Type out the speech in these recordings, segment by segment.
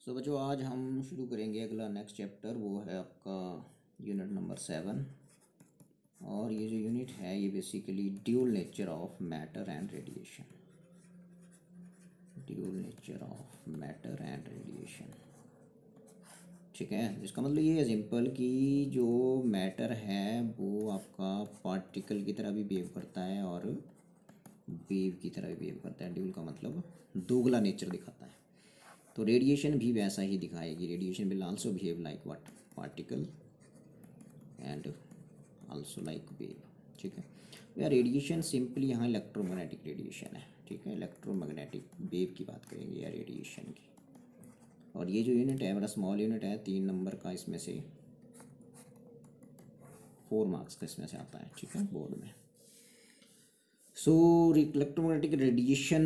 सो बच्चों आज हम शुरू करेंगे अगला नेक्स्ट चैप्टर। वो है आपका यूनिट नंबर 7। और ये जो यूनिट है ये basically dual nature of matter and radiation. Dual nature of matter and radiation, ठीक है। इसका मतलब ये है सिंपल कि जो मैटर है वो आपका पार्टिकल की तरह भी बिहेव करता है और वेव की तरह भी बिहेव करता है। ड्यूल का मतलब दोगला नेचर दिखाता है। तो रेडिएशन भी वैसा ही दिखाएगी। Radiation will also behave like what particle and also like wave, ठीक है। या रेडिएशन सिंपली यहाँ इलेक्ट्रोमैग्नेटिक रेडिएशन है, ठीक है। इलेक्ट्रोमैग्नेटिक वेव की बात करेंगे या रेडिएशन की। और ये जो यूनिट है बड़ा स्मॉल यूनिट है, 3 नंबर का, इसमें से 4 मार्क्स का इसमें से आता है, ठीक है, बोर्ड में। सो इलेक्ट्रोमैग्नेटिक रेडिएशन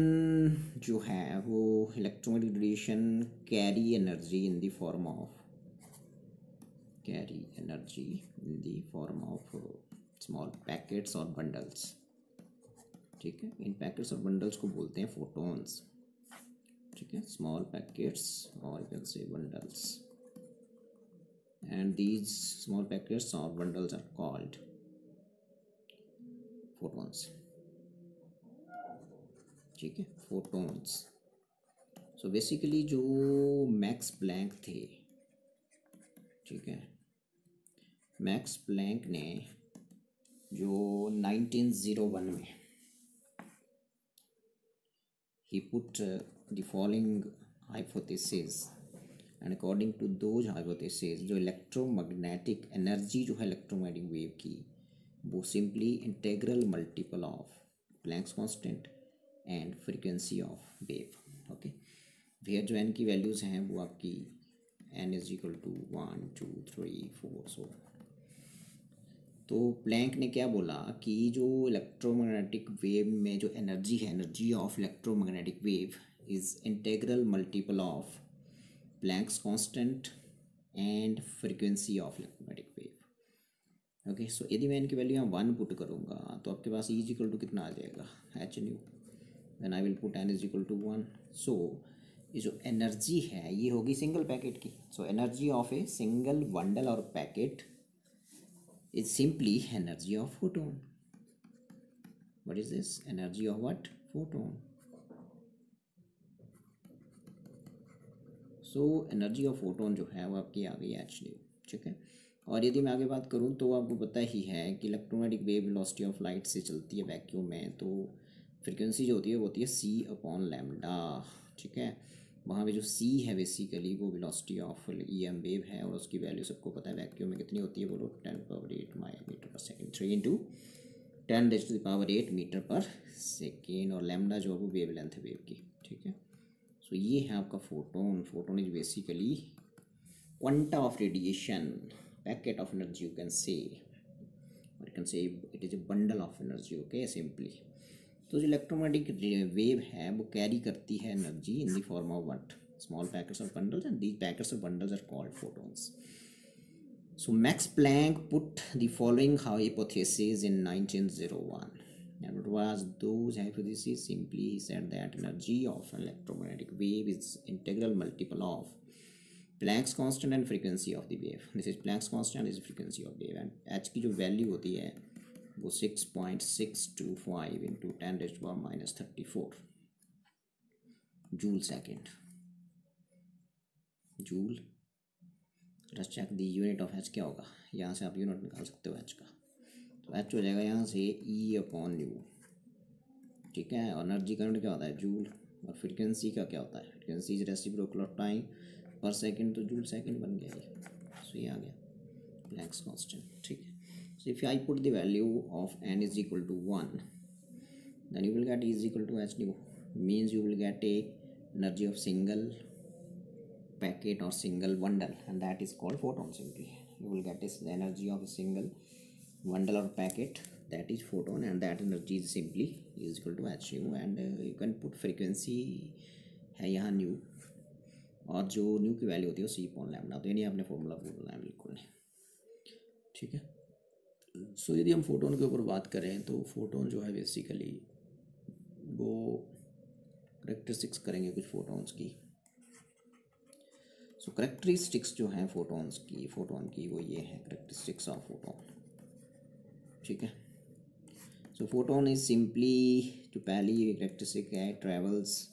जो है वो electromagnetic radiation carry energy in the form of small packets और बंडल्स, ठीक है। इन पैकेट्स और बंडल्स को बोलते हैं फोटॉन्स, ठीक है। स्मॉल पैकेट्स और यू कैन से bundles, and these small packets और बंडल्स आर कॉल्ड फोटॉन्स, ठीक है, फोटॉन्स। सो बेसिकली जो मैक्स प्लैंक थे, ठीक है, मैक्स प्लैंक ने जो 1901 में he put the following hypothesis, and according to those hypotheses जो इलेक्ट्रोमैग्नेटिक एनर्जी जो है इलेक्ट्रोमैग्नेटिक वेव की वो simply integral multiple of Planck's constant and frequency of wave, okay. Where जो एन की वैल्यूज़ हैं वो आपकी n is equal to 1 2 3 4 so. तो प्लैंक ने क्या बोला कि जो इलेक्ट्रोमैग्नेटिक वेव में जो एनर्जी है, energy of electromagnetic wave is integral multiple of Planck's constant and frequency of electromagnetic wave, okay. So यदि मैं इनकी वैल्यू यहाँ 1 पुट करूँगा तो आपके पास इज इक्वल टू कितना आ जाएगा, h nu. Then I will put n is equal to 1। So ये जो एनर्जी है ये होगी सिंगल पैकेट की। So energy of a single bundle और packet is simply energy of photon. What is this? Energy of what? Photon. So energy of photon जो है वो आपकी आ गई h न्यू, ठीक है। और यदि मैं आगे बात करूँ तो आपको पता ही है कि electromagnetic wave velocity of light से चलती है वैक्यूम में, तो फ्रीक्वेंसी जो होती है वो होती है c/λ, ठीक है। वहाँ पे जो c है बेसिकली वो वेलोसिटी ऑफ EM वेव है, और उसकी वैल्यू सबको पता है वैक्यूम में कितनी होती है, बोलो 10⁻8 metre per second, 3 into 10⁸ metre per second. और लैम्डा जो है वो वेव लेंथ है वेव की, ठीक है। सो ये है आपका photon. Photon is basically quanta of radiation, packet of energy you can say, और you can say it is a bundle of energy, okay, simply. तो जो इलेक्ट्रोमैग्नेटिक वेव है वो कैरी करती है energy in the form of what, small packets of bundles, and these packets of bundles are called photons. So Max Planck put the following hypothesis in 1901. And what was those hypotheses? Simply he said that energy of electromagnetic wave is integral multiple of Planck's constant and frequency of the wave. This is Planck's constant, this is frequency of wave, and h की जो value होती है वो 6.625 into 10⁻⁻34 joule second. Joule, let's check the unit of h क्या होगा। यहाँ से आप यूनिट निकाल सकते हो एच का। तो एच हो जाएगा यहाँ से E/U, ठीक है। और एनर्जी करंट क्या होता है, जूल। और फ्रीक्वेंसी का क्या होता है, frequency is reciprocal of time पर सेकंड, तो जूल सेकंड बन गया ये। सो ये आ गया प्लैंक्स कांस्टेंट, ठीक है। So if I put the value of n is equal to 1, then you will get E is equal to h nu, means you will get a energy of single packet or single bundle, and that is called photon. Simply you will get this energy of a single bundle or packet, that is photon, and that energy is simply is equal to h nu, and you can put frequency है यहाँ new, और जो new की value होती है वो c/λ। तो यानी आपने फॉर्मूला बोलना है बिल्कुल नहीं, ठीक है। सो यदि हम फोटोन के ऊपर बात करें तो फोटोन जो है बेसिकली वो करेक्टरिस्टिक्स करेंगे कुछ फोटोन्स की। सो करेक्टरिस्टिक्स जो हैं फोटोन की वो ये है करेक्टरिस्टिक्स ऑफ फोटोन, ठीक है। सो फोटोन इज सिंपली, जो पहली करेक्टरिस्टिक है, travels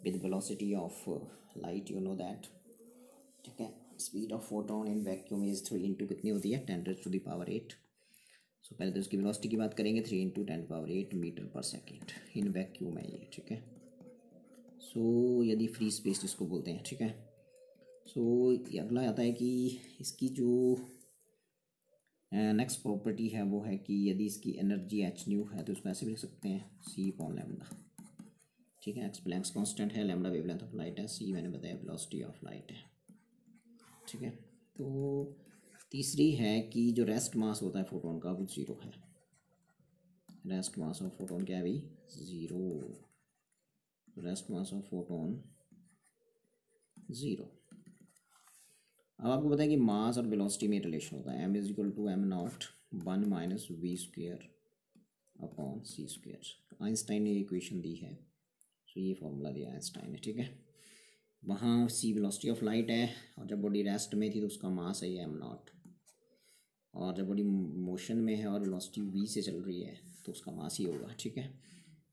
with velocity of light, you know that, ठीक है। Speed of photon in vacuum is 3 into कितनी होती है 10⁸8। सो पहले तो इसकी वेलोसिटी की बात करेंगे, 3 into 10⁸8 metre per second in vacuum है ये, ठीक है। सो यदि फ्री स्पेस जिसको बोलते हैं, ठीक है। सो अगला आता है कि इसकी जो नेक्स्ट प्रॉपर्टी है वो है कि यदि इसकी एनर्जी एच न्यू है तो उसको ऐसे भी लिख सकते हैं सी अपॉन लैम्डा, ठीक है। एक्स प्लैंक्स कांस्टेंट है, लैम्डा वेवलेंथ ऑफ लाइट है, सी मैंने बताया वेलोसिटी ऑफ लाइट है, ठीक है। तो तीसरी है कि जो रेस्ट मास होता है फोटोन का वो 0 है। रेस्ट मास ऑफ फोटोन क्या है भाई 0, रेस्ट मास ऑफ फोटोन 0। अब आपको पता है कि मास और वेलोसिटी में रिलेशन होता है, m is equal to m0 1 minus v square upon c square. Einstein ने इक्वेशन दी है, तो ये फॉर्मूला दिया आइंस्टाइन ने, ठीक है। वहाँ सी वेलोसिटी ऑफ लाइट है और जब बॉडी रेस्ट में थी तो उसका मास है ये m0, और जब बॉडी मोशन में है और वेलोसिटी v से चल रही है तो उसका मास ही होगा, ठीक है।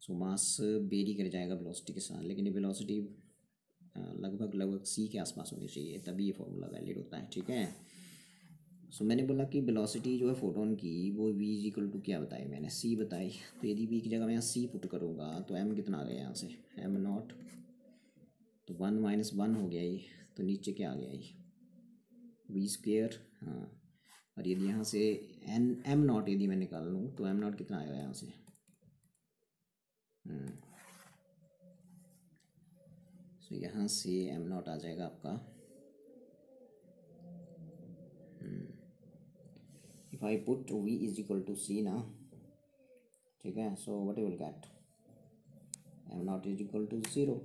सो मास वेरी कर जाएगा वेलोसिटी के साथ, लेकिन ये वेलोसिटी लगभग c के आसपास होनी चाहिए, तभी ये फॉर्मूला वैलिड होता है, ठीक है। सो मैंने बोला कि वेलोसिटी जो है फोटोन की वो v इज इक्वल टू क्या बताई मैंने, c बताई। तो यदि v की जगह मैं यहाँ c पुट करूँगा तो m कितना आ गया यहाँ से m0, तो 1 माइनस 1 हो गया ये, तो नीचे क्या आ गया ये वी स्क्वेयर, हाँ। और यदि यहाँ से m0 यदि मैं निकाल लूँ तो m0 कितना आएगा यहाँ से, सो यहाँ से m0 आ जाएगा आपका, if I put v is equal to c ना, ठीक है। So what you will get m0 is equal to 0,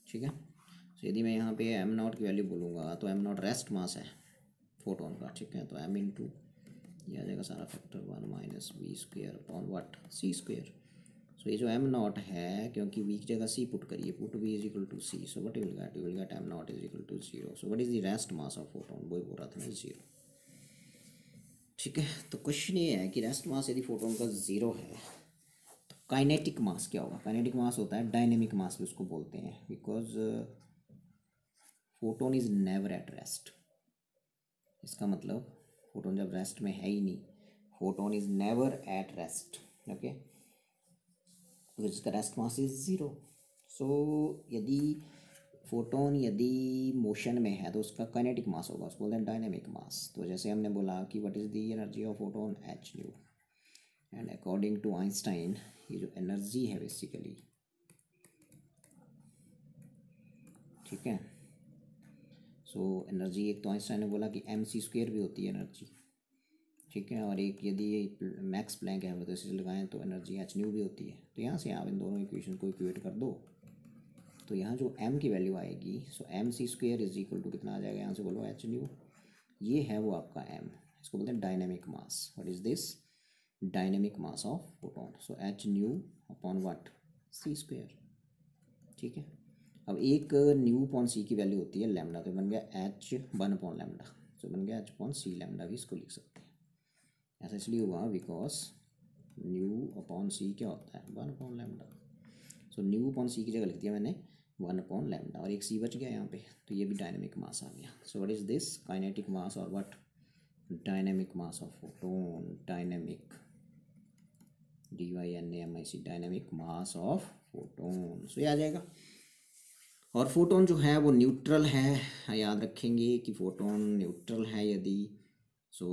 ठीक है। सो यदि मैं यहाँ पे m0 की वैल्यू बोलूँगा तो m0 रेस्ट मास है फोटोन का, ठीक है। तो m इंटू ये आ जाएगा सारा factor 1 minus v square upon what c square. So ये जो m0 है, क्योंकि v की जगह c पुट करिए, put v is equal to c, so what you will get m0 is equal to 0। So what is the rest mass of photon, वो बोल रहा था ना 0, ठीक है। तो क्वेश्चन ये है कि रेस्ट मास यदि फोटोन का 0 है तो काइनेटिक मास क्या होगा। काइनेटिक मास होता है डायनेमिक मास भी उसको बोलते हैं, because photon is never at rest. इसका मतलब फोटोन जब रेस्ट में है ही नहीं, photon is never at rest, okay, तो इसका रेस्ट मास इज 0। सो यदि फोटोन यदि मोशन में है तो उसका काइनेटिक मास होगा, उसको बोलते हैं डायनेमिक मास। तो जैसे हमने बोला कि what is the energy of photon h nu, and according to Einstein ये जो एनर्जी है बेसिकली, ठीक है। सो एनर्जी एक तो आइंस्टाइन ने बोला कि mc² भी होती है एनर्जी, ठीक है। और एक यदि मैक्स प्लैंक है वो तो इसे लगाएं तो एनर्जी एच न्यू भी होती है। तो यहाँ से आप इन दोनों इक्वेशन को इक्वेट कर दो, तो यहाँ जो m की वैल्यू आएगी, सो mc² इज इक्वल टू कितना आ जाएगा यहाँ से बोलो एच न्यू, ये है वो आपका m, इसको बोलते हैं dynamic mass. What is this dynamic mass of photon, so H new upon what c², ठीक है। अब एक न्यू अपॉन सी की वैल्यू होती है लैम्डा, तो बन गया एच 1 अपॉन लैम्डा, तो बन गया एच अपॉन सी लैम्डा, भी इसको लिख सकते हैं। ऐसा इसलिए हुआ बिकॉज न्यू अपॉन सी क्या होता है 1 upon lambda. So nu upon c की जगह लिख दिया मैंने 1 अपॉन लैम्डा, और एक सी बच गया यहाँ पे, तो ये भी डायनेमिक मास आ गया। So what is this kinetic mass और what dynamic mass of photon, dynamic DYNAMIC dynamic mass of photon. So ये आ जाएगा। और फोटोन जो है वो न्यूट्रल है, याद रखेंगे कि फोटोन न्यूट्रल है यदि, सो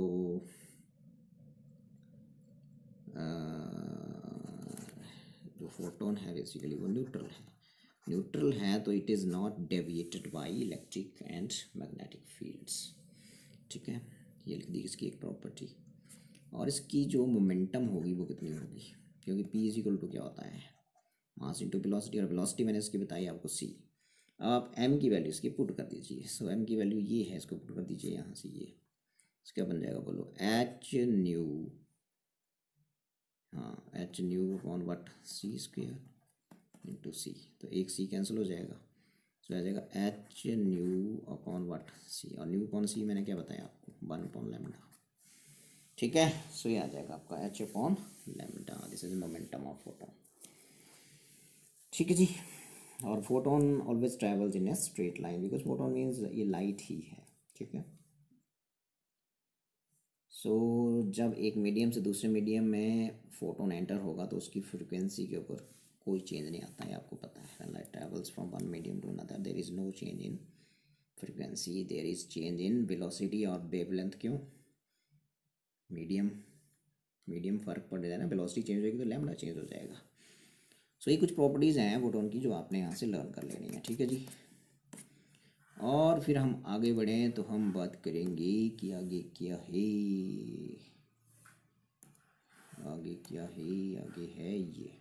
जो फोटोन है बेसिकली वो न्यूट्रल है तो it is not deviated by electric and magnetic fields, ठीक है। ये लिख दी इसकी एक प्रॉपर्टी। और इसकी जो मोमेंटम होगी वो कितनी होगी, क्योंकि p इज इक्वल टू क्या होता है मास इंटू वेलोसिटी, और वेलोसिटी मैंने इसकी बताई आपको c। आप m की वैल्यू इसकी पुट कर दीजिए, सो m की वैल्यू ये है, इसको पुट कर दीजिए यहाँ से, ये इसका बन जाएगा बोलो एच न्यू, हाँ H new upon what c² into c, तो एक c कैंसिल हो जाएगा, सो आ जाएगा एच न्यू अपॉन व्हाट सी, और न्यू अपॉन सी मैंने क्या बताया आपको, 1 अपॉन लैम्डा। ठीक है, सो ये आ जाएगा आपका H upon lambda, this is momentum of photon. ठीक है जी। और photon always travels in a straight line, because photon means ये लाइट ही है। ठीक है, सो जब एक मीडियम से दूसरे मीडियम में फोटोन एंटर होगा तो उसकी फ्रिक्वेंसी के ऊपर कोई चेंज नहीं आता है, आपको पता है। Light travels from one medium to another, there is no change in frequency, there is change in velocity और वेवलेंथ। क्यों? मीडियम मीडियम फ़र्क पड़ जाएगा ना, वेलोसिटी चेंज होगी तो लैम्डा चेंज हो जाएगा। सो ये कुछ प्रॉपर्टीज़ हैं फोटोन की जो आपने यहाँ से लर्न कर लेनी है। ठीक है जी। और फिर हम आगे बढ़ें तो हम बात करेंगे कि आगे क्या है, आगे क्या है, आगे है ये।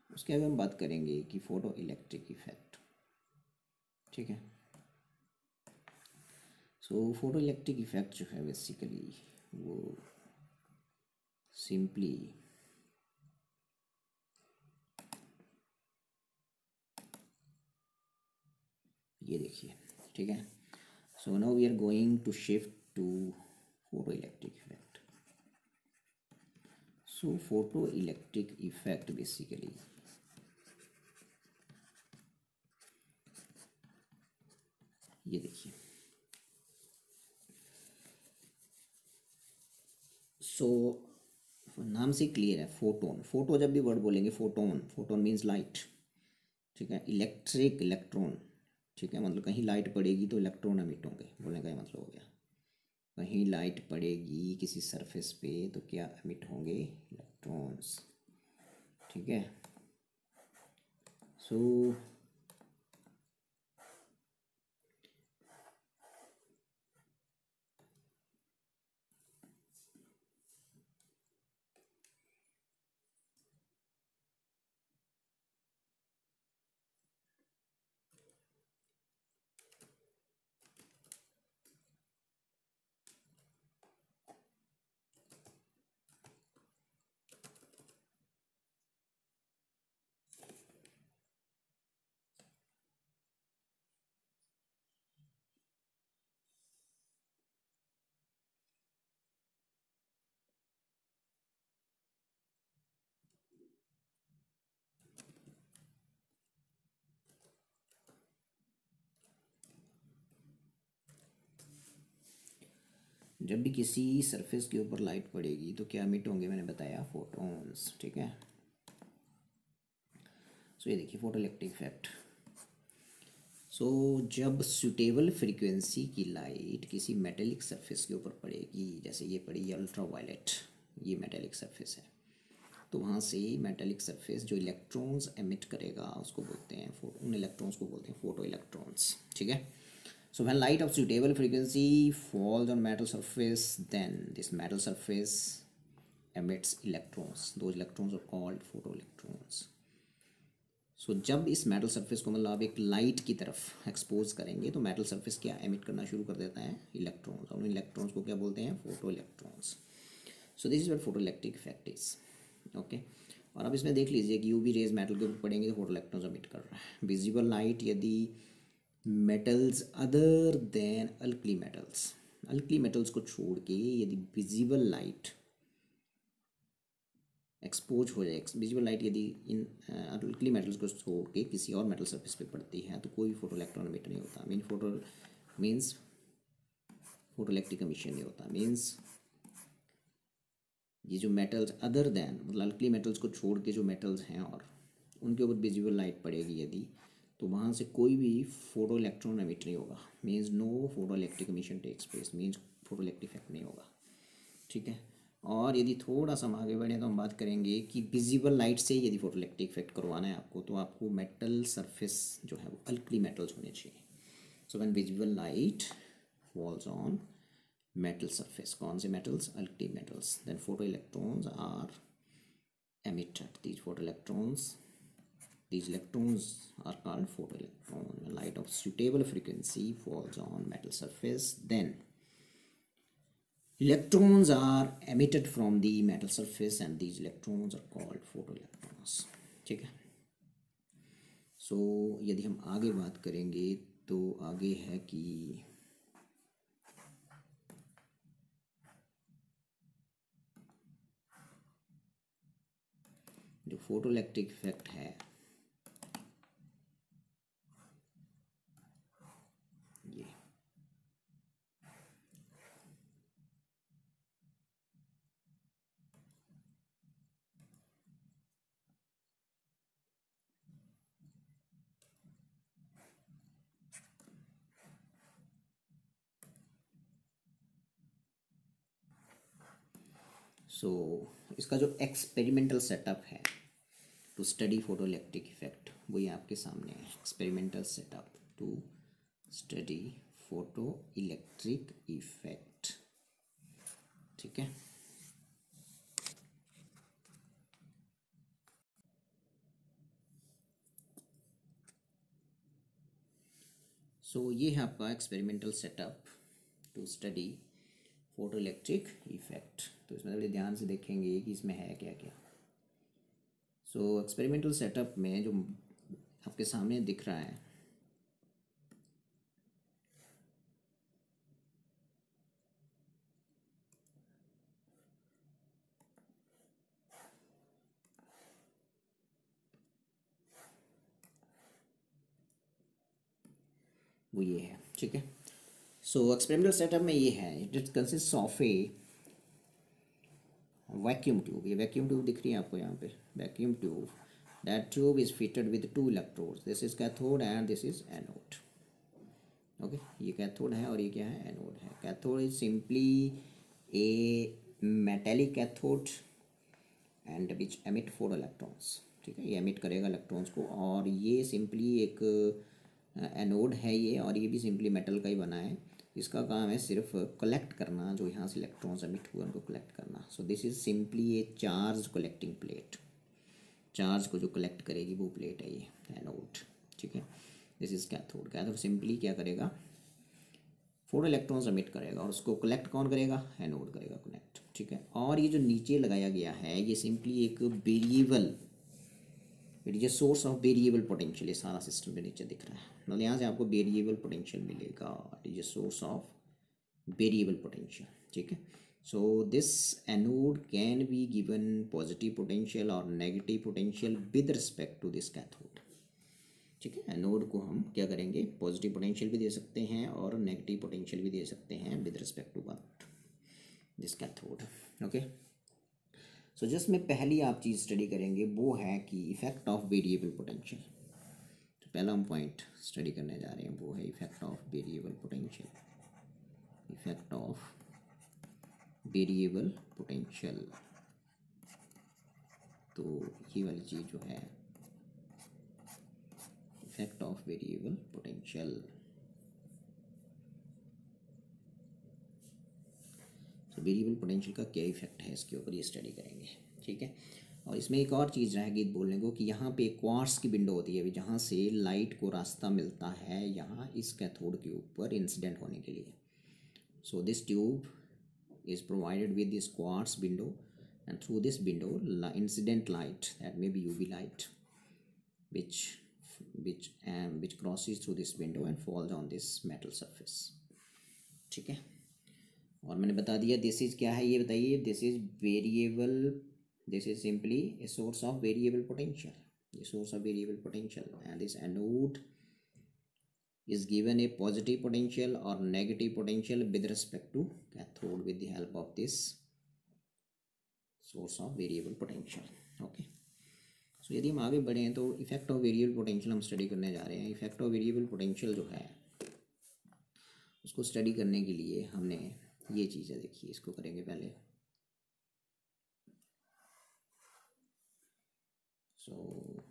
उसके आगे हम बात करेंगे कि फोटो इलेक्ट्रिक इफेक्ट। ठीक है, सो फोटो इलेक्ट्रिक इफेक्ट जो है बेसिकली वो सिंपली ये देखिए। ठीक है, so now we are going to shift to photo electric effect. So photo electric effect basically ये देखिए। सो नाम से क्लियर है, फोटोन। फोटो जब भी वर्ड बोलेंगे फोटोन, फोटोन मीन्स लाइट। ठीक है, इलेक्ट्रिक इलेक्ट्रॉन। ठीक है, मतलब कहीं लाइट पड़ेगी तो इलेक्ट्रॉन एमिट होंगे, बोलने का ये मतलब हो गया। कहीं लाइट पड़ेगी किसी सरफेस पे तो क्या एमिट होंगे, इलेक्ट्रॉन्स। ठीक है, सो जब भी किसी सरफेस के ऊपर लाइट पड़ेगी तो क्या एमिट होंगे, मैंने बताया फोटॉन्स। ठीक है, सो ये देखिए फोटो इलेक्ट्रिक इफेक्ट। सो जब सूटेबल फ्रीक्वेंसी की लाइट किसी मेटेलिक सरफेस के ऊपर पड़ेगी, जैसे ये पड़ी अल्ट्रा वायलेट, ये मेटेलिक सरफेस है, तो वहाँ से मेटेलिक सरफेस जो इलेक्ट्रॉन्स एमिट करेगा उसको बोलते हैं फोटो, उन इलेक्ट्रॉन्स को बोलते हैं फोटो इलेक्ट्रॉन्स। ठीक है, so when light of suitable frequency falls on metal surface, then this metal surface emits electrons, those electrons are called photoelectrons। सो जब इस मेटल सरफेस को मतलब आप एक लाइट की तरफ एक्सपोज करेंगे तो मेटल सरफेस क्या एमिट करना शुरू कर देता है, इलेक्ट्रॉन्स, और उन इलेक्ट्रॉन्स को क्या बोलते हैं, photo electrons. So this is what photo electric effect is. Okay, और अब इसमें देख लीजिए कि यूवी रेज मेटल के ऊपर पड़ेंगे तो फोटो इलेक्ट्रॉन्स एमिट कर रहा है। विजिबल लाइट यदि metals other than alkali metals, alkali metals को छोड़ के यदि विजिबल लाइट एक्सपोज हो जाए, विजिबल लाइट यदि इन अल्कली मेटल्स को छोड़ के किसी और मेटल सरफेस पे पड़ती है तो कोई फोटो इलेक्ट्रॉन एमिट नहीं होता। मीन्स फोटो इलेक्ट्रिक एमिशन नहीं होता। मीन्स ये जो मेटल्स अदर देन मतलब अल्कली मेटल्स को छोड़ के जो मेटल्स हैं और उनके ऊपर विजिबल लाइट पड़ेगी यदि, तो वहाँ से कोई भी फोटो इलेक्ट्रॉन एमिट नहीं होगा। Means no photo electric emission takes place, means photo electric effect नहीं होगा। ठीक है, और यदि थोड़ा सा हम आगे बढ़ें तो हम बात करेंगे कि विजिबल लाइट से यदि फोटो इलेक्ट्रिक इफेक्ट करवाना है आपको तो आपको मेटल सरफेस जो है वो अल्कली मेटल्स होने चाहिए। So when visible light falls on metal surface, कौन से metals, alkali metals, then photo electrons are emitted। These electrons are called photoelectrons। When light of suitable frequency falls on metal surface, then electrons are emitted from the metal surface and these electrons are called photoelectrons। ठीक है, सो यदि हम आगे बात करेंगे तो आगे है कि जो फोटोइलेक्ट्रिक इफेक्ट है ये, सो इसका जो एक्सपेरिमेंटल सेटअप है to study photo electric effect वो ये आपके सामने है। Experimental setup to study photo electric effect, ठीक है। सो ये है आपका experimental setup to study photo electric effect. तो इसमें बड़े ध्यान से देखेंगे कि इसमें है क्या क्या। सो एक्सपेरिमेंटल सेटअप में जो आपके सामने दिख रहा है वो ये है, ठीक है। सो एक्सपेरिमेंटल सेटअप में ये है, it consist of A vacuum tube. ये वैक्यूम ट्यूब दिख रही है आपको यहाँ पे, vacuum tube. That tube is fitted with 2 electrodes, this is cathode and this is anode. Okay, ये कैथोड है और ये क्या है, एनोड है। Cathode is simply A metallic cathode and which emit 4 electrons, ठीक है। ये एमिट करेगा इलेक्ट्रॉन्स को। और ये सिंपली एक एनोड है ये, और ये भी सिंपली मेटल का ही बना है। इसका काम है सिर्फ कलेक्ट करना, जो यहाँ से इलेक्ट्रॉन्स एमिट हुए उनको कलेक्ट करना। So this is simply A charge collecting plate. Charge को जो कलेक्ट करेगी वो प्लेट है ये एनोड, ठीक है। This is cathode. Cathode simply क्या करेगा, 4 इलेक्ट्रॉन्स एमिट करेगा और उसको कलेक्ट कौन करेगा, एनोड करेगा कनेक्ट, ठीक है। और ये जो नीचे लगाया गया है ये सिंपली एक variable, it is a source of variable potential. ये सारा सिस्टम में नीचे दिख रहा है, मतलब यहाँ से आपको वेरिएबल पोटेंशियल मिलेगा। It is a source of variable potential, ठीक है। So this anode can be given positive potential और negative potential with respect to this cathode, ठीक है। एनोड को हम क्या करेंगे, पॉजिटिव पोटेंशियल भी दे सकते हैं और नेगेटिव पोटेंशियल भी दे सकते हैं with respect to what, this cathode, okay. So जिसमें पहली आप चीज़ स्टडी करेंगे वो है कि इफेक्ट ऑफ वेरिएबल पोटेंशियल। तो पहला हम पॉइंट स्टडी करने जा रहे हैं वो है effect of variable potential. Effect of variable potential, तो ये वाली चीज़ जो है इफेक्ट ऑफ वेरिएबल पोटेंशियल। तो वेरिएबल पोटेंशियल का क्या इफेक्ट है इसके ऊपर ये स्टडी करेंगे, ठीक है। और इसमें एक और चीज़ रहेगी बोलने को कि यहाँ पे क्वार्ट्स की विंडो होती है अभी, जहाँ से लाइट को रास्ता मिलता है यहाँ इस कैथोड के ऊपर इंसिडेंट होने के लिए। So this tube is provided with this quartz window, and through this window incident light, that may be UV light, which which crosses through this window and falls on this metal surface, ठीक है। और मैंने बता दिया this is क्या है ये बताइए, this is variable, this is simply a source of variable potential, ये source of variable potential. And this anode is given a positive potential or negative potential with respect to cathode with the help of this source of variable potential, okay। so यदि हम आगे बढ़ें तो effect of variable potential हम study करने जा रहे हैं। इफेक्ट ऑफ वेरिएबल पोटेंशियल जो है उसको स्टडी करने के लिए हमने ये चीज़ें देखी, इसको करेंगे पहले। सो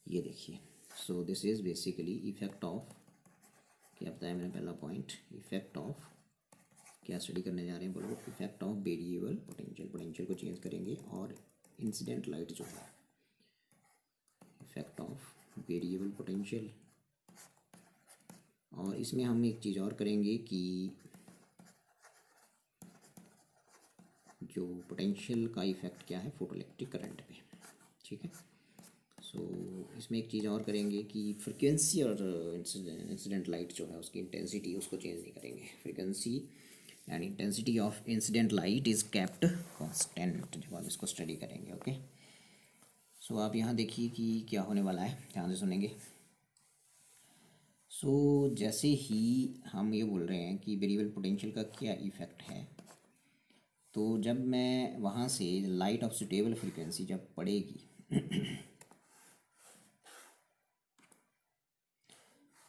ये देखिए, so this is basically effect of, क्या बताया मैंने पहला पॉइंट, इफेक्ट ऑफ क्या स्टडी करने जा रहे हैं बोलो, effect of variable potential. Potential को चेंज करेंगे और इंसिडेंट लाइट जो है, इफेक्ट ऑफ वेरिएबल पोटेंशियल और इसमें हम एक चीज़ और करेंगे कि जो पोटेंशियल का इफ़ेक्ट क्या है फोटोइलेक्ट्रिक करंट पे, ठीक है। सो इसमें एक चीज़ और करेंगे कि फ्रिक्वेंसी और इंसिडेंट लाइट जो है उसकी इंटेंसिटी उसको चेंज नहीं करेंगे। Frequency and intensity of incident light is kept constant जब हम इसको स्टडी करेंगे, ओके। सो आप यहाँ देखिए कि क्या होने वाला है, ध्यान से सुनेंगे। सो जैसे ही हम ये बोल रहे हैं कि वेरिएबल पोटेंशियल का क्या इफ़ेक्ट है, तो जब मैं वहाँ से लाइट ऑफ सुटेबल फ्रिक्वेंसी जब पड़ेगी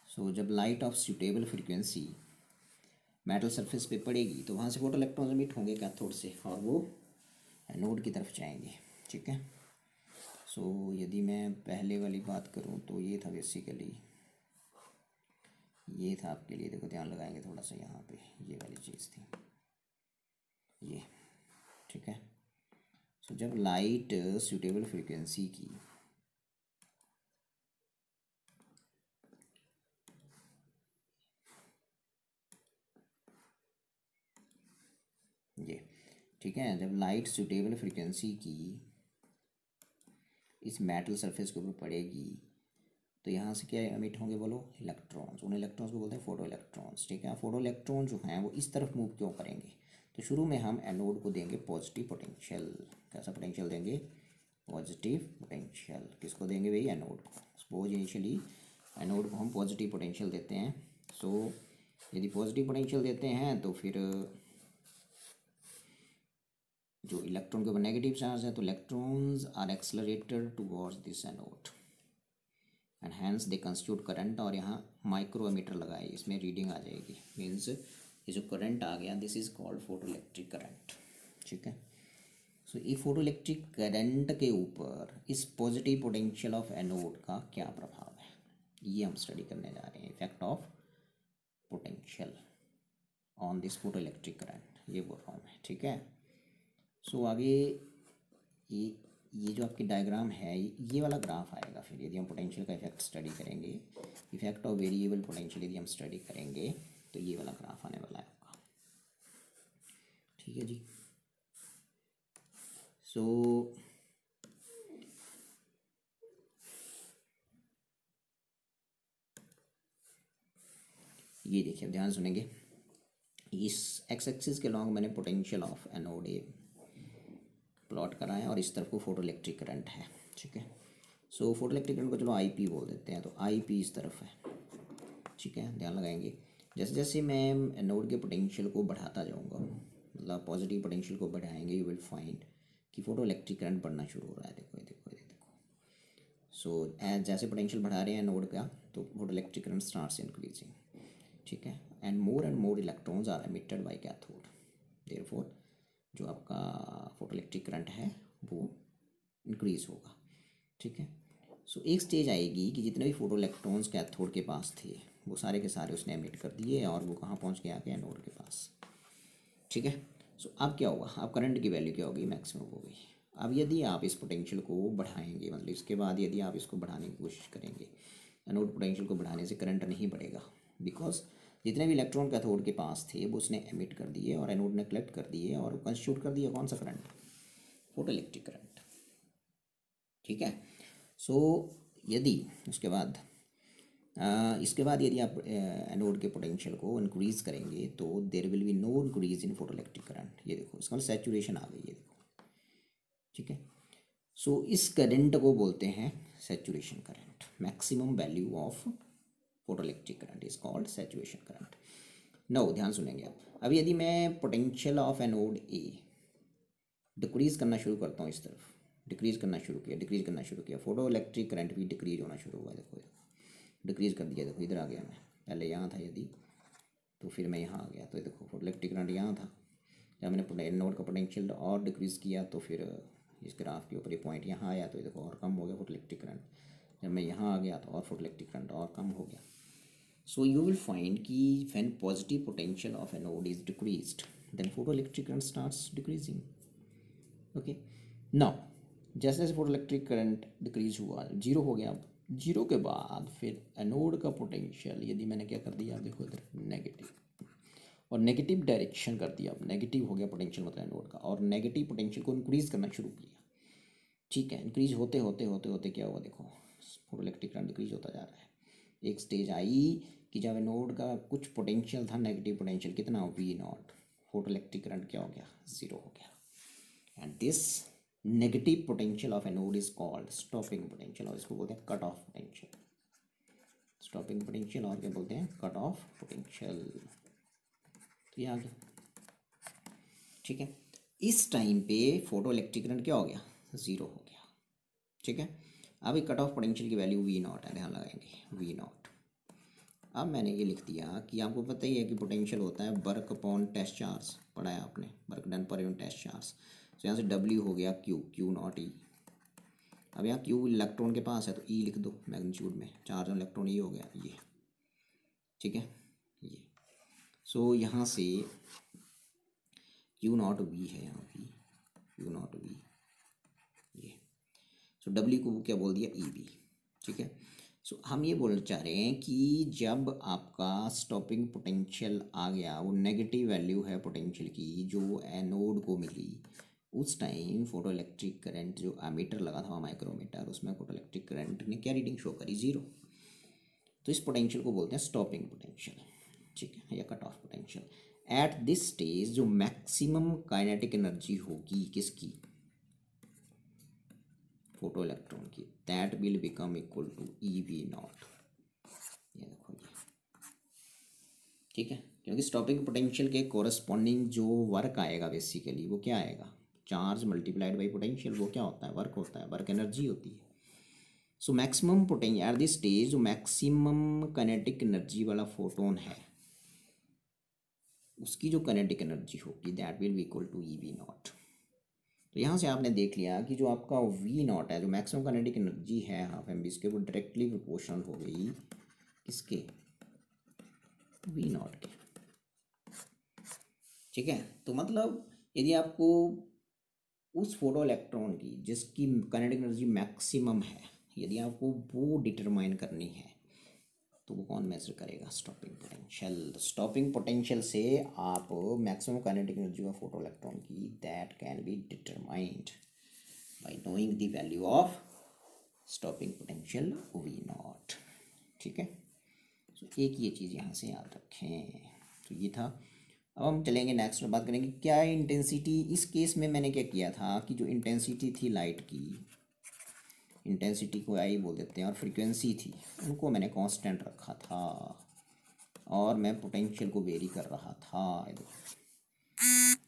सो जब light of suitable frequency metal surface पे पड़ेगी तो वहाँ से फोटो इलेक्ट्रॉन्स एमिट होंगे कैथोड से और वो एनोड की तरफ जाएंगे, ठीक है। सो यदि मैं पहले वाली बात करूँ तो ये था बेसिकली, ये था आपके लिए, देखो ध्यान लगाएंगे थोड़ा सा, यहाँ पे ये वाली चीज़ थी ये, ठीक है। सो जब लाइट सूटेबल फ्रीक्वेंसी की ये, ठीक है, जब लाइट सूटेबल फ्रीक्वेंसी की इस मेटल सरफेस के ऊपर पड़ेगी तो यहाँ से क्या एमिट होंगे, बोलो, इलेक्ट्रॉन्स। उन इलेक्ट्रॉन्स को बोलते हैं फोटो इलेक्ट्रॉन्स, ठीक है। फोटो इलेक्ट्रॉन जो हैं वो इस तरफ मूव क्यों करेंगे, तो शुरू में हम एनोड को देंगे पॉजिटिव पोटेंशियल। कैसा पोटेंशियल देंगे, पॉजिटिव पोटेंशियल। किसको देंगे भाई, एनोड को। सपोज इनिशियली एनोड को हम पॉजिटिव पोटेंशियल देते हैं। सो यदि पॉजिटिव पोटेंशियल देते हैं तो फिर जो इलेक्ट्रॉन के ऊपर नेगेटिव चार्ज है तो electrons are accelerated towards this anode and hence they constitute current. और यहाँ माइक्रोमीटर लगाए, इसमें रीडिंग आ जाएगी, मीन्स ये जो करंट आ गया this is called photo electric current, ठीक है। सो ये फोटो इलेक्ट्रिक करंट के ऊपर इस पॉजिटिव पोटेंशियल ऑफ एनोड का क्या प्रभाव है, ये हम स्टडी करने जा रहे हैं। Effect of potential on this photo electric current, ये बोल रहा हूँ मैं, ठीक है। सो आगे ये जो आपकी डायग्राम है ये वाला ग्राफ आएगा फिर यदि हम पोटेंशियल का इफेक्ट स्टडी करेंगे। इफेक्ट ऑफ वेरिएबल पोटेंशियल यदि हम स्टडी करेंगे तो ये वाला ग्राफ आने वाला है आपका, ठीक है जी। सो ये देखिए, ध्यान सुनेंगे। इस एक्स एक्सिस के लॉन्ग मैंने potential of anode A plot करा है और इस तरफ को फोटो इलेक्ट्रिक करंट है, ठीक है। सो फोटो इलेक्ट्रिक करंट को चलो आई पी बोल देते हैं, तो आई पी इस तरफ है, ठीक है। ध्यान लगाएंगे, जैसे जैसे मैं एनोड के पोटेंशियल को बढ़ाता जाऊँगा, मतलब पॉजिटिव पोटेंशियल को बढ़ाएंगे, यू विल फाइंड कि फोटो इलेक्ट्रिक करंट बढ़ना शुरू हो रहा है। देखो ये देखो ये देखो। सो एज जैसे पोटेंशियल बढ़ा रहे हैं एनोड का तो photo electric current starts increasing, ठीक है। And more electrons are emitted by cathode, therefore जो आपका फोटो इलेक्ट्रिक करंट है वो इंक्रीज़ होगा, ठीक है। सो एक स्टेज आएगी कि जितने भी फोटो इलेक्ट्रॉन्स कैथोड के पास थे वो सारे के सारे उसने एमिट कर दिए और वो कहाँ पहुँच गया, आके एनोड के पास, ठीक है। सो अब क्या होगा, अब करंट की वैल्यू क्या होगी, मैक्सिमम हो गई। अब यदि आप इस पोटेंशियल को बढ़ाएंगे, मतलब इसके बाद यदि आप इसको बढ़ाने की कोशिश करेंगे, एनोड पोटेंशियल को बढ़ाने से करंट नहीं बढ़ेगा, बिकॉज जितने भी इलेक्ट्रॉन कैथोड के पास थे वो उसने एमिट कर दिए और एनोड ने कलेक्ट कर दिए और कंस्टिट्यूट कर दिया कौन सा करंट, फोटो इलेक्ट्रिक करंट, ठीक है। सो यदि उसके बाद इसके बाद यदि आप एनोड के पोटेंशियल को इंक्रीज़ करेंगे तो there will be no increase in photo electric current. ये देखो इसका मतलब सैचुरेशन आ गई, ये देखो, ठीक है। सो इस करंट को बोलते हैं saturation current. Maximum value of photo electric current is called saturation current. No, ध्यान सुनेंगे आप। अब यदि मैं potential of anode A decrease करना शुरू करता हूँ, इस तरफ डिक्रीज़ करना शुरू किया, फोटो इलेक्ट्रिक करंट भी डिक्रीज होना शुरू हुआ। देखो डिक्रीज़ कर दिया, देखो इधर आ गया मैं, पहले यहाँ था यदि, तो फिर मैं यहाँ आ गया, तो देखो फोटो इलेक्ट्रिक करंट यहाँ था। जब मैंने एनोड का पोटेंशियल और डिक्रीज़ किया तो फिर इस ग्राफ के ऊपर ये पॉइंट यहाँ आया तो देखो और कम हो गया फोटो इलेक्ट्रिक करंट। जब मैं यहाँ आ गया तो और फोटो इलेक्ट्रिक करंट और कम हो गया। So you will find कि when positive potential of anode is decreased, then photoelectric current starts decreasing. Okay. Now जैसे जैसे photoelectric current decrease हुआ, जीरो हो गया, अब जीरो के बाद फिर एनोड का पोटेंशियल यदि मैंने क्या कर दिया, आप देखो इधर नेगेटिव, और नेगेटिव डायरेक्शन कर दिया, अब नेगेटिव हो गया पोटेंशियल मतलब एनोड का, और नेगेटिव पोटेंशियल को इंक्रीज करना शुरू किया। ठीक है, इंक्रीज होते होते होते होते क्या हुआ, देखो फोटोइलेक्ट्रिक करंट इंक्रीज होता जा रहा है। एक स्टेज आई कि जब एनोड का कुछ पोटेंशियल था, नेगेटिव पोटेंशियल कितना, वी नॉट, फोटोइलेक्ट्रिक करंट क्या हो गया, जीरो हो गया। And this negative potential of anode is called stopping potential, और इसको बोलते हैं cut off potential. Stopping potential और क्या बोलते हैं, कट ऑफ पोटेंशियल। तो ये आ गया। ठीक है, इस टाइम पे फोटोइलेक्ट्रिक करंट क्या हो गया, ज़ीरो हो गया। ठीक है, अब एक कट ऑफ पोटेंशियल की वैल्यू वी नॉट है, ध्यान लगाएंगे वी नॉट। अब मैंने ये लिख दिया कि आपको पता ही है कि पोटेंशियल होता है वर्क अपॉन टेस्ट चार्ज, पढ़ा है आपने, work done per unit test charge. तो यहाँ से डब्ल्यू हो गया क्यू, क्यू नॉट ई। अब यहाँ क्यू इलेक्ट्रॉन के पास है तो ई लिख दो मैग्नीट्यूड में, चार्ज ऑन इलेक्ट्रॉन ये हो गया ये। ठीक है, ये सो यहाँ से क्यू नॉट वी है, यहाँ भी क्यू नॉट वी ये। सो डब्ल्यू को क्या बोल दिया, ई वी। ठीक है, सो हम ये बोलना चाह रहे हैं कि जब आपका स्टॉपिंग पोटेंशियल आ गया, वो नेगेटिव वैल्यू है पोटेंशियल की जो एनोड को मिली, उस टाइम फोटो इलेक्ट्रिक करंट जो एमीटर लगा था माइक्रोमीटर, उसमें फोटो इलेक्ट्रिक करंट ने क्या रीडिंग शो करी, जीरो। तो इस पोटेंशियल को बोलते हैं स्टॉपिंग पोटेंशियल। ठीक है, या cut off potential. At this stage जो मैक्सिमम काइनेटिक एनर्जी होगी किसकी, फोटो इलेक्ट्रॉन की, that will become equal to E V naught. ये देखो ये। ठीक है, क्योंकि स्टॉपिंग पोटेंशियल के कोरस्पॉन्डिंग जो वर्क आएगा बेसिकली वो क्या आएगा, चार्ज मल्टीप्लाइड बाई पोटेंशियल, वो क्या होता है, वर्क होता है, वर्क एनर्जी होती है। So maximum potential at this stage जो मैक्सिमम काइनेटिक एनर्जी वाला फोटोन है, उसकी जो काइनेटिक एनर्जी होगी that will be equal to E V naught. तो यहाँ से आपने देख लिया कि जो आपका वी नॉट है, जो मैक्सिमम काइनेटिक एनर्जी है हाफ एम बी के, वो डायरेक्टली प्रोपोर्शनल हो गई किसके, वी नॉट के। ठीक है, तो मतलब यदि आपको उस फोटो इलेक्ट्रॉन की जिसकी काइनेटिक एनर्जी मैक्सिमम है, यदि आपको वो डिटरमाइन करनी है तो वो कौन मेजर करेगा, स्टॉपिंग पोटेंशियल। स्टॉपिंग पोटेंशियल से आप maximum kinetic energy of photo electron की that can be determined by knowing the value of stopping potential V naught. ठीक है, तो एक ये चीज़ यहाँ से याद रखें। तो ये था। अब हम चलेंगे नेक्स्ट और बात करेंगे क्या इंटेंसिटी। इस केस में मैंने क्या किया था कि जो इंटेंसिटी थी लाइट की, इंटेंसिटी को आई बोल देते हैं, और फ्रीक्वेंसी थी, उनको मैंने कांस्टेंट रखा था, और मैं पोटेंशियल को वेरी कर रहा था।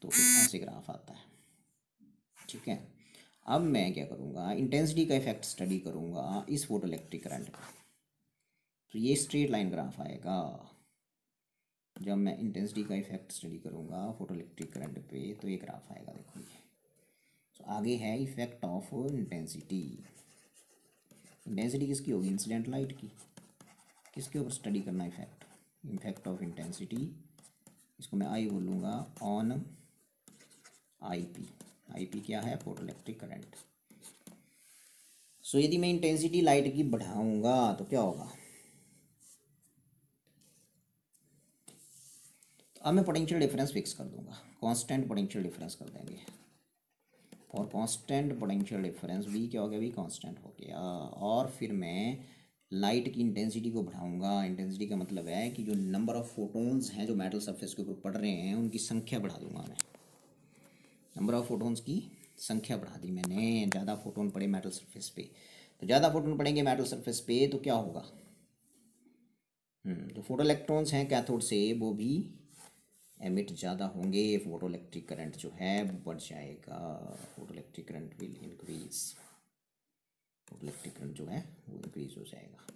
तो फिर ऐसे ग्राफ आता है। ठीक है, अब मैं क्या करूँगा, इंटेंसिटी का इफेक्ट स्टडी करूँगा इस फोटो इलेक्ट्रिक करंट का। तो ये स्ट्रेट लाइन ग्राफ आएगा जब मैं इंटेंसिटी का इफेक्ट स्टडी करूँगा फोटो इलेक्ट्रिक करंट पे, तो ये ग्राफ आएगा। देखो ये तो आगे है इफेक्ट ऑफ इंटेंसिटी। इंटेंसिटी किसकी होगी, इंसिडेंट लाइट की। किसके ऊपर स्टडी करना इफेक्ट, इफेक्ट ऑफ इंटेंसिटी, इसको मैं आई बोलूँगा on I P. I P क्या है, फोटो इलेक्ट्रिक करंट। सो यदि मैं इंटेंसिटी लाइट की बढ़ाऊँगा तो क्या होगा, अब मैं पोटेंशियल डिफरेंस फिक्स कर दूंगा, कांस्टेंट पोटेंशियल डिफरेंस कर देंगे। और कांस्टेंट पोटेंशियल डिफरेंस वी क्या हो गया, वी कांस्टेंट हो गया। और फिर मैं लाइट की इंटेंसिटी को बढ़ाऊंगा। इंटेंसिटी का मतलब है कि जो नंबर ऑफ फोटोन्स हैं जो मेटल सरफेस के ऊपर पड़ रहे हैं उनकी संख्या बढ़ा दूंगा मैं। नंबर ऑफ फोटोन्स की संख्या बढ़ा दी मैंने, ज़्यादा फोटोन पड़े मेटल सरफेस पे, तो ज़्यादा फोटोन पड़ेंगे मेटल सरफेस पे तो क्या होगा, जो फोटो इलेक्ट्रॉन्स हैं कैथोड से वो भी एमिट ज़्यादा होंगे, फोटो इलेक्ट्रिक करंट जो है वो बढ़ जाएगा, photo electric current will increase, photo electric current जो है वो इंक्रीज हो जाएगा।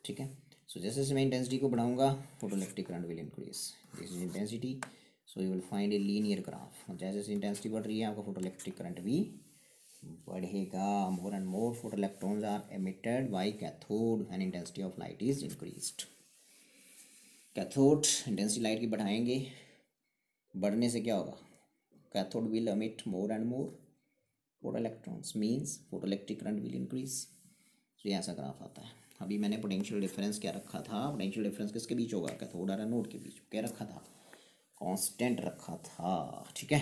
ठीक है, सो जैसे जैसे मैं इंटेंसिटी को बढ़ाऊंगा photo electric current will increase, this is intensity. So you will find a linear graph, जैसे जैसे इंटेंसिटी बढ़ रही है आपका फोटो इलेक्ट्रिक करंट भी बढ़ेगा। More and more photo electrons are emitted by cathode when intensity of light is increased. Cathode intensity light की बढ़ाएंगे, बढ़ने से क्या होगा, cathode will emit more and more photo electrons, means photo electric current will increase. तो ये ऐसा graph आता है। अभी मैंने पोटेंशियल डिफरेंस क्या रखा था, पोटेंशियल डिफरेंस किसके बीच होगा, कैथोड और एनोड के बीच, क्या रखा था, कांस्टेंट रखा था, ठीक है।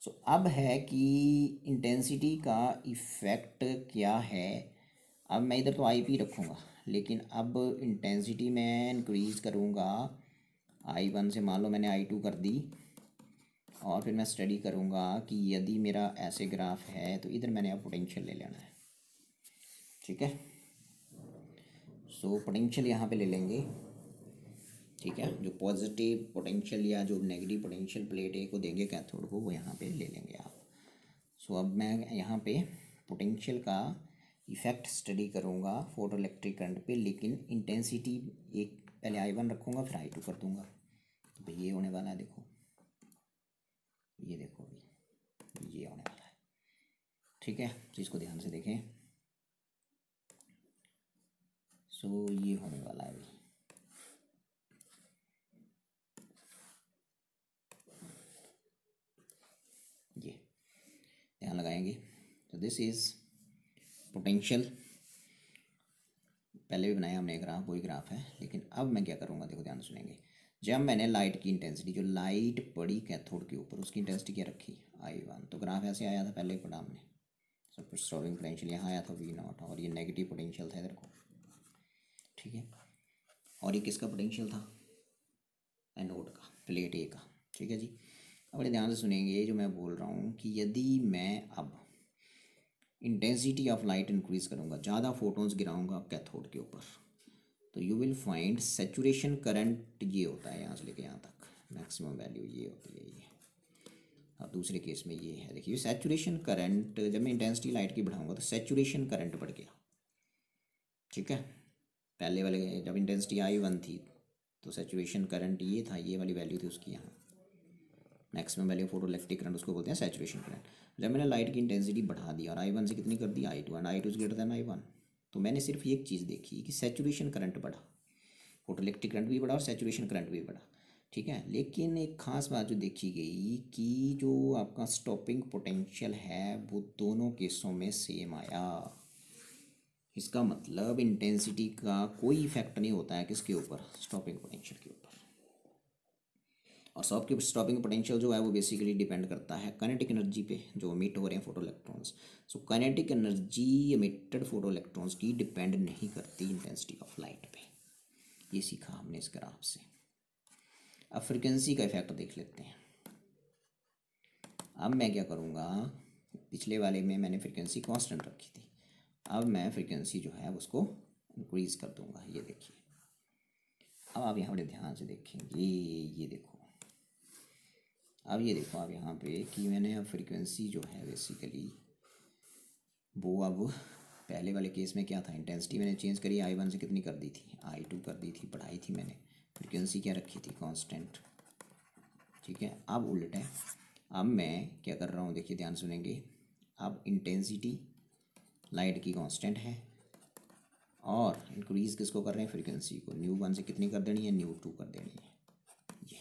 सो अब है कि इंटेंसिटी का इफ़ेक्ट क्या है। अब मैं इधर तो आई पी रखूँगा, लेकिन अब इंटेंसिटी मैं इंक्रीज़ करूँगा I1 से, मान लो मैंने I2 कर दी, और फिर मैं स्टडी करूँगा कि यदि मेरा ऐसे ग्राफ है तो इधर मैंने अब पोटेंशियल ले लेना है, ठीक है। सो पोटेंशियल यहाँ पे ले लेंगे, ठीक है। जो पॉजिटिव पोटेंशियल या जो नेगेटिव पोटेंशियल प्लेट ए को देंगे कैथोड को, वो यहाँ पे ले लेंगे आप। सो अब मैं यहाँ पे पोटेंशियल का इफ़ेक्ट स्टडी करूँगा फोटो इलेक्ट्रिक करंट पे, लेकिन इंटेंसिटी एक पहले I1 रखूँगा फिर I2 कर दूँगा। तो ये होने वाला है, देखो ये देखो अभी ये होने वाला है, ठीक है। तो इसको ध्यान से देखें। सो ये होने वाला है अभी, ये ध्यान लगाएंगे। तो दिस इज़ पोटेंशियल, पहले भी बनाया हमने ग्राफ, वही ग्राफ है। लेकिन अब मैं क्या करूँगा, देखो ध्यान सुनेंगे। जब मैंने लाइट की इंटेंसिटी, जो लाइट पड़ी कैथोड के ऊपर, उसकी इंटेंसिटी क्या रखी I1, तो ग्राफ ऐसे आया था, पहले ही पढ़ा हमने। सब कुछ स्टॉपिंग पोटेंशियल यहाँ आया था V0, और ये नेगेटिव पोटेंशियल था इधर को, ठीक है। और ये किसका पोटेंशियल था, एनोड का, प्लेट ए का, ठीक है जी। अब बड़े ध्यान से सुनेंगे जो मैं बोल रहा हूँ कि यदि मैं अब इंटेंसिटी ऑफ लाइट इंक्रीज करूँगा, ज़्यादा फोटोन्स गिराऊंगा कैथोड के ऊपर, तो you will find saturation current, ये होता है यहाँ से लेके यहाँ तक मैक्सिमम वैल्यू ये होती है ये। अब दूसरे केस में ये है, देखिए सैचुरेशन करंट, जब मैं इंटेंसिटी लाइट की बढ़ाऊंगा तो सैचुरेशन करंट बढ़ गया, ठीक है। पहले वाले जब इंटेंसिटी I1 थी तो सैचुरेशन करंट ये था, ये वाली वैल्यू थी उसकी, यहाँ maximum value photo electric current, उसको बोलते हैं सैचुरेशन करंट। जब मैंने लाइट की इंटेंसिटी बढ़ा दी और I1 से कितनी कर दी I2, and I2 is greater than I1, तो मैंने सिर्फ एक चीज़ देखी कि सैचुरेशन करंट बढ़ा, फोटो इलेक्ट्रिक करंट भी बढ़ा और सैचुरेशन करंट भी बढ़ा, ठीक है। लेकिन एक ख़ास बात जो देखी गई कि जो आपका स्टॉपिंग पोटेंशियल है वो दोनों केसों में सेम आया। इसका मतलब इंटेंसिटी का कोई इफेक्ट नहीं होता है किसके ऊपर, स्टॉपिंग पोटेंशियल के ऊपर। और स्टॉपिंग पोटेंशियल जो है वो बेसिकली डिपेंड करता है काइनेटिक एनर्जी पे जो एमिट हो रहे हैं photo electrons. So kinetic energy emitted photo electrons की डिपेंड नहीं करती इंटेंसिटी ऑफ लाइट पे, ये सीखा हमने इस ग्राफ से। अब फ्रिक्वेंसी का इफेक्ट देख लेते हैं। अब मैं क्या करूँगा, पिछले वाले में मैंने फ्रिक्वेंसी कांस्टेंट रखी थी, अब मैं फ्रिक्वेंसी जो है उसको इंक्रीज़ कर दूँगा, ये देखिए। अब आप यहाँ बड़े ध्यान से देखेंगे, ये देखो, अब ये देखो आप यहाँ पे कि मैंने अब फ्रिक्वेंसी जो है बेसिकली वो, अब पहले वाले केस में क्या था, इंटेंसिटी मैंने चेंज करी, I1 से कितनी कर दी थी, I2 कर दी थी, बढ़ाई थी मैंने, फ्रिक्वेंसी क्या रखी थी, कांस्टेंट, ठीक है। अब उल्टा है, अब मैं क्या कर रहा हूँ, देखिए ध्यान सुनेंगे। अब इंटेंसिटी लाइट की कांस्टेंट है और इंक्रीज़ किसको कर रहे हैं, फ्रिक्वेंसी को, ν1 से कितनी कर देनी है, ν2 कर देनी है, ये।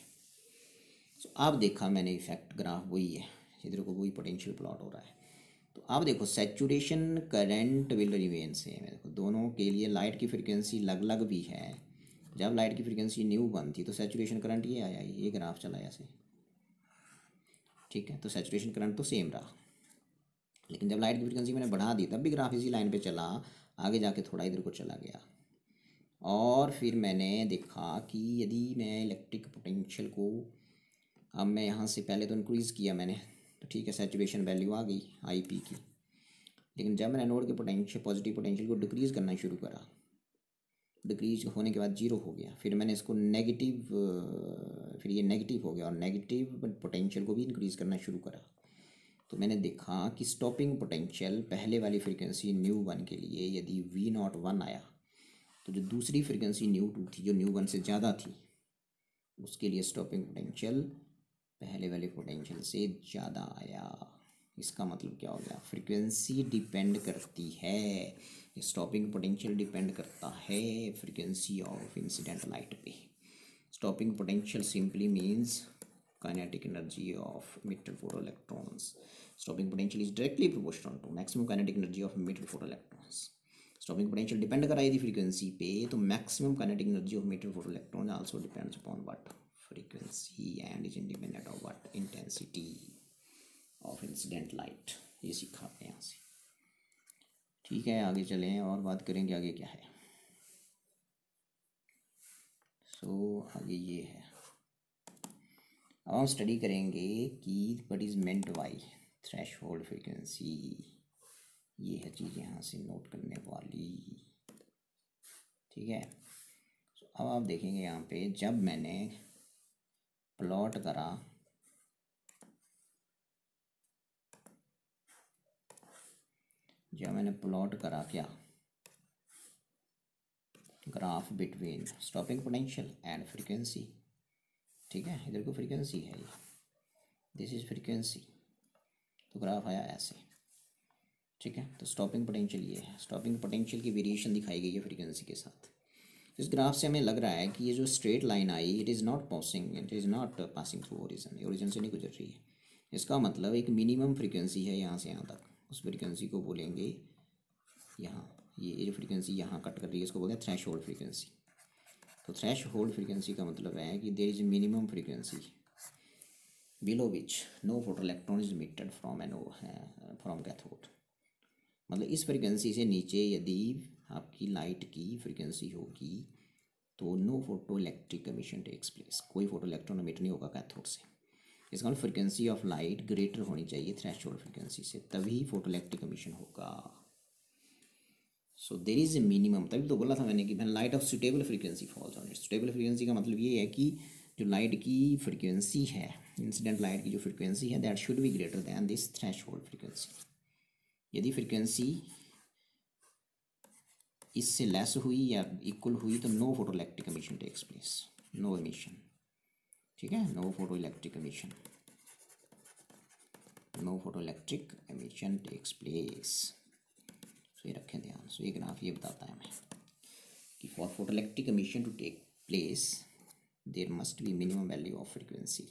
सो अब देखा मैंने इफेक्ट, ग्राफ वही है, इधर को वही पोटेंशियल प्लॉट हो रहा है। तो अब देखो saturation current will remain same है, देखो दोनों के लिए लाइट की फ्रिक्वेंसी अलग अलग भी है। जब लाइट की फ्रिक्वेंसी ν1 थी तो सैचुरेशन करंट ये आया, ये ग्राफ चला ऐसे, ठीक है। तो सैचुरेशन करंट तो सेम रहा, लेकिन जब लाइट की फ्रिक्वेंसी मैंने बढ़ा दी तब भी ग्राफ इसी लाइन पे चला, आगे जाके थोड़ा इधर को चला गया। और फिर मैंने देखा कि यदि मैं इलेक्ट्रिक पोटेंशियल को, अब मैं यहाँ से पहले तो इंक्रीज़ किया मैंने, तो ठीक है सैचुरेशन वैल्यू आ गई IP की, लेकिन जब मैंने एनोड के पोटेंशियल, पॉजिटिव पोटेंशियल को डिक्रीज़ करना शुरू करा, डिक्रीज होने के बाद जीरो हो गया, फिर मैंने इसको नेगेटिव, फिर ये नेगेटिव हो गया और नेगेटिव पोटेंशियल को भी इंक्रीज़ करना शुरू करा, तो मैंने देखा कि स्टॉपिंग पोटेंशियल पहले वाली फ्रिक्वेंसी ν1 के लिए यदि V01 आया, तो जो दूसरी फ्रिक्वेंसी ν2 थी जो ν1 से ज़्यादा थी, उसके लिए स्टॉपिंग पोटेंशियल पहले वाले पोटेंशियल से ज़्यादा आया। इसका मतलब क्या हो गया, फ्रिक्वेंसी डिपेंड करती है, स्टॉपिंग पोटेंशियल डिपेंड करता है फ्रिक्वेंसी ऑफ इंसिडेंट लाइट पे। Stopping potential simply means kinetic energy of emitted photoelectrons. Stopping potential is directly proportional to maximum kinetic energy of emitted photoelectrons. Stopping potential depend करा the frequency पे, तो maximum kinetic energy of emitted photo electron also depends upon what frequency and is independent of what intensity of incident light. ये सीखा आपने यहाँ से, ठीक है। आगे चलें और बात करेंगे आगे क्या है। आगे ये है, अब हम स्टडी करेंगे कि what is meant by threshold frequency. ये है चीज़ यहाँ से नोट करने वाली, ठीक है। अब आप देखेंगे यहाँ पे जब मैंने प्लॉट करा क्या graph between stopping potential and frequency, ठीक है। इधर को फ्रीक्वेंसी है, ये दिस इज फ्रीक्वेंसी, तो ग्राफ आया ऐसे, ठीक है। तो स्टॉपिंग पोटेंशियल ये है, स्टॉपिंग पोटेंशियल की वेरिएशन दिखाई गई है फ्रीक्वेंसी के साथ। इस ग्राफ से हमें लग रहा है कि ये जो straight line I it is not passing through origin, origin से नहीं गुजर रही है। इसका मतलब एक मिनिमम फ्रीक्वेंसी है यहाँ से यहाँ तक, उस फ्रीक्वेंसी को बोलेंगे यहाँ, ये जो फ्रीक्वेंसी यहाँ कट कर रही है इसको बोलते हैं थ्रेश होल्ड फ्रीक्वेंसी। तो थ्रेश होल्ड फ्रीक्वेंसी का मतलब है कि there is minimum frequency below which no photo electron is emitted from cathode. मतलब इस फ्रीक्वेंसी से नीचे यदि आपकी लाइट की फ्रीक्वेंसी होगी तो no photo electric emission takes place, कोई फोटो इलेक्ट्रॉन एमिट नहीं होगा कैथोड से। इसका मतलब फ्रीक्वेंसी ऑफ लाइट ग्रेटर होनी चाहिए थ्रेशोल्ड फ्रीक्वेंसी से, तभी फोटो इलेक्ट्रिक एमिशन होगा। सो देर इज़ ए मिनिमम, तभी तो बोला था मैंने कि when light of suitable frequency falls on it. Suitable frequency का मतलब ये है कि जो लाइट की फ्रीक्वेंसी है, इंसिडेंट लाइट की जो फ्रीक्वेंसी है, that should be greater than this threshold frequency. यदि फ्रीक्वेंसी इससे लेस हुई या इक्वल हुई तो no photo electric emission takes place, no emission, ठीक है। No photo electric emission, no photo electric emission takes place. So ये रखें ध्यान। सो ये ग्राफ ये बताता है हमें कि for photo electric emission to take place there must be minimum value of frequency,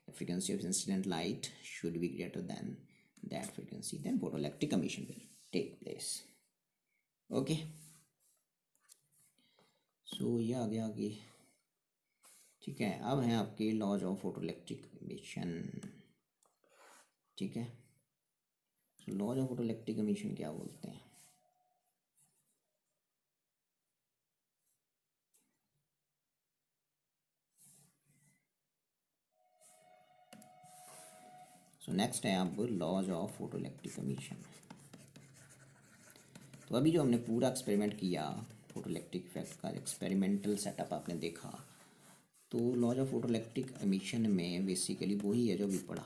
the frequency of incident light should be greater than that frequency, then photo electric emission will take place. Okay, so ये आगे, ठीक है। अब हैं आपके laws of photo electric emission, ठीक है। Laws of photo electric emission क्या बोलते हैं? सो नेक्स्ट है अब laws of photo electric emission. तो अभी जो हमने पूरा एक्सपेरिमेंट किया फोटो इलेक्ट्रिक इफेक्ट का एक्सपेरिमेंटल सेटअप आपने देखा, तो laws of photo electric emission में बेसिकली वही है जो भी पढ़ा।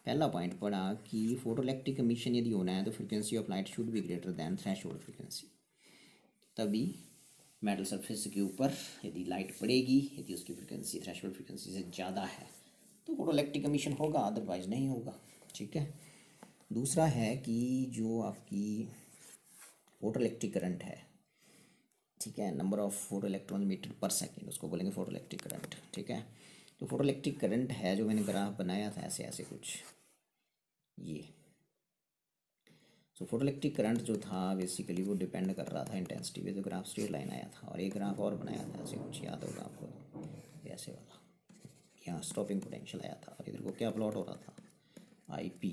पहला पॉइंट पढ़ा कि फोटो इलेक्ट्रिक एमिशन यदि होना है तो frequency of light should be greater then threshold frequency, तभी मेटल सरफेस के ऊपर यदि लाइट पड़ेगी, यदि उसकी फ्रीक्वेंसी थ्रेशोल्ड फ्रीक्वेंसी से ज़्यादा है तो फोटो इलेक्ट्रिक एमिशन होगा, अदरवाइज नहीं होगा, ठीक है। दूसरा है कि जो आपकी फोटो इलेक्ट्रिक करंट है, ठीक है, number of photo electron emitted per second, उसको बोलेंगे फोटो इलेक्ट्रिक करंट, ठीक है। तो फोटो इलेक्ट्रिक करंट है जो मैंने ग्राफ बनाया था ऐसे ऐसे कुछ ये। सो फोटो इलेक्ट्रिक करंट जो था बेसिकली वो डिपेंड कर रहा था इंटेंसिटी पे, तो ग्राफ स्ट्रेट लाइन आया था। और एक ग्राफ और बनाया था ऐसे कुछ, याद होगा आपको, ऐसे वाला, यहाँ स्टॉपिंग पोटेंशियल आया था और इधर को क्या प्लॉट हो रहा था IP,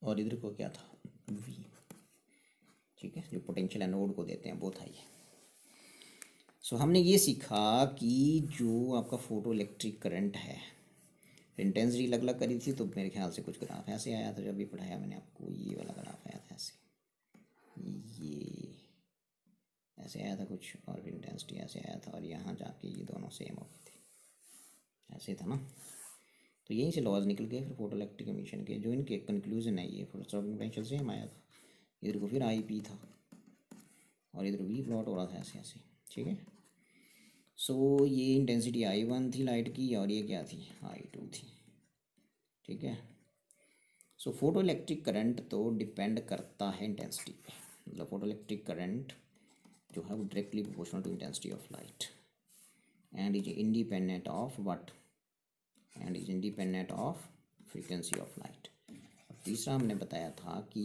और इधर को क्या था V, ठीक है, जो पोटेंशियल एनोड को देते हैं वो था ये। सो हमने ये सीखा कि जो आपका फोटो इलेक्ट्रिक करंट है, इंटेंसिटी अलग अलग करी थी, तो मेरे ख्याल से कुछ ग्राफ ऐसे आया था जब भी पढ़ाया मैंने आपको, ये वाला ग्राफ आया था ऐसे, ये ऐसे आया था कुछ, और इंटेंसिटी ऐसे आया था, और यहाँ जाके ये दोनों सेम हो गए थे, ऐसे था ना। तो यहीं से लॉज निकल गए फिर फोटो इलेक्ट्रिक एमिशन के, जो इनके कंक्लूजन है ये फोटो स्टॉपिंग पोटेंशियल सेम आया था, इधर को फिर IP था और इधर V प्लॉट हो रहा था ऐसे ऐसे, ठीक है। सो ये इंटेंसिटी I1 थी लाइट की, और ये क्या थी I2 थी, ठीक है। सो फोटो इलेक्ट्रिक करंट तो डिपेंड करता है इंटेंसिटी पे, मतलब फोटो इलेक्ट्रिक करंट जो है वो directly proportional to intensity of light and is independent of what, and is independent of frequency of light. अब तीसरा हमने बताया था कि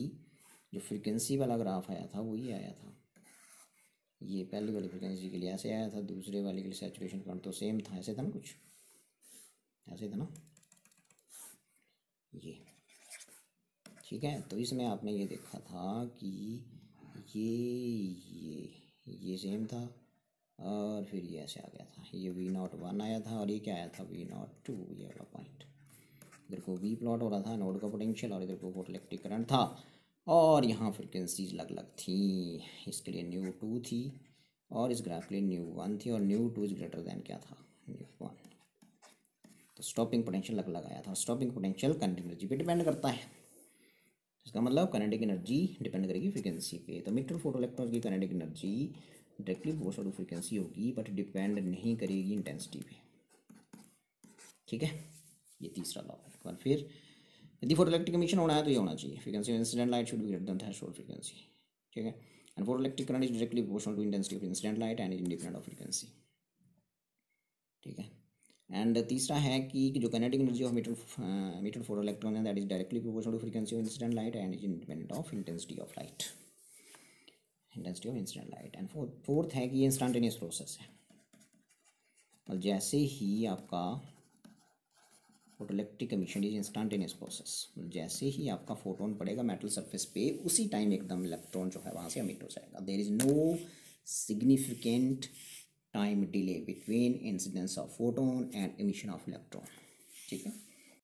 जो फ्रीक्वेंसी वाला ग्राफ आया था वो ये आया था, ये पहली वाली फ्रिक्वेंसी के लिए ऐसे आया था, दूसरे वाले के लिए सैचुरेशन करंट तो सेम था, ऐसे था ना, कुछ ऐसे था ना ये। ठीक है, तो इसमें आपने ये देखा था कि ये सेम था और फिर ये ऐसे आ गया था, ये V01 आया था और ये क्या आया था V02, ये वाला पॉइंट। इधर को V प्लॉट हो रहा था नोड का पोटेंशियल और इधर को फोटोइलेक्ट्रिक करंट था और यहाँ फ्रिक्वेंसीज अलग अलग थी। इसके लिए ν2 थी और इस ग्राफ के लिए ν1 थी और ν2 इज ग्रेटर दैन क्या था, ν1। तो स्टॉपिंग पोटेंशियल अलग अलग आया था। स्टॉपिंग पोटेंशियल काइनेटिक एनर्जी पे डिपेंड करता है, इसका मतलब काइनेटिक एनर्जी डिपेंड करेगी फ्रीक्वेंसी पे। तो मीटर फोटोइलेक्ट्रॉन की kinetic energy directly proportional to frequency होगी बट डिपेंड नहीं करेगी इंटेंसिटी पे। ठीक है, ये तीसरा लॉ है। और फिर यदि फोटोइलेक्ट्रिक एमिशन होना है तो ये होना चाहिए, frequency of incident light should be greater than threshold frequency. ठीक है, and photoelectric current is directly proportional to intensity of incident light and is independent of frequency. ठीक है, एंड तीसरा है कि जो kinetic energy of meter photoelectron है that is directly proportional to frequency of incident light and is independent of intensity of light, intensity of incident light. And fourth है कि ये इंस्टेंटेनियस प्रोसेस है, और जैसे ही आपका photoelectric emission is instantaneous process, जैसे ही आपका फोटोन पड़ेगा मेटल सरफेस पे उसी टाइम एकदम इलेक्ट्रॉन जो है वहाँ से एमिट हो जाएगा। There is no significant time delay between incidence of photon and emission of electron. ठीक है।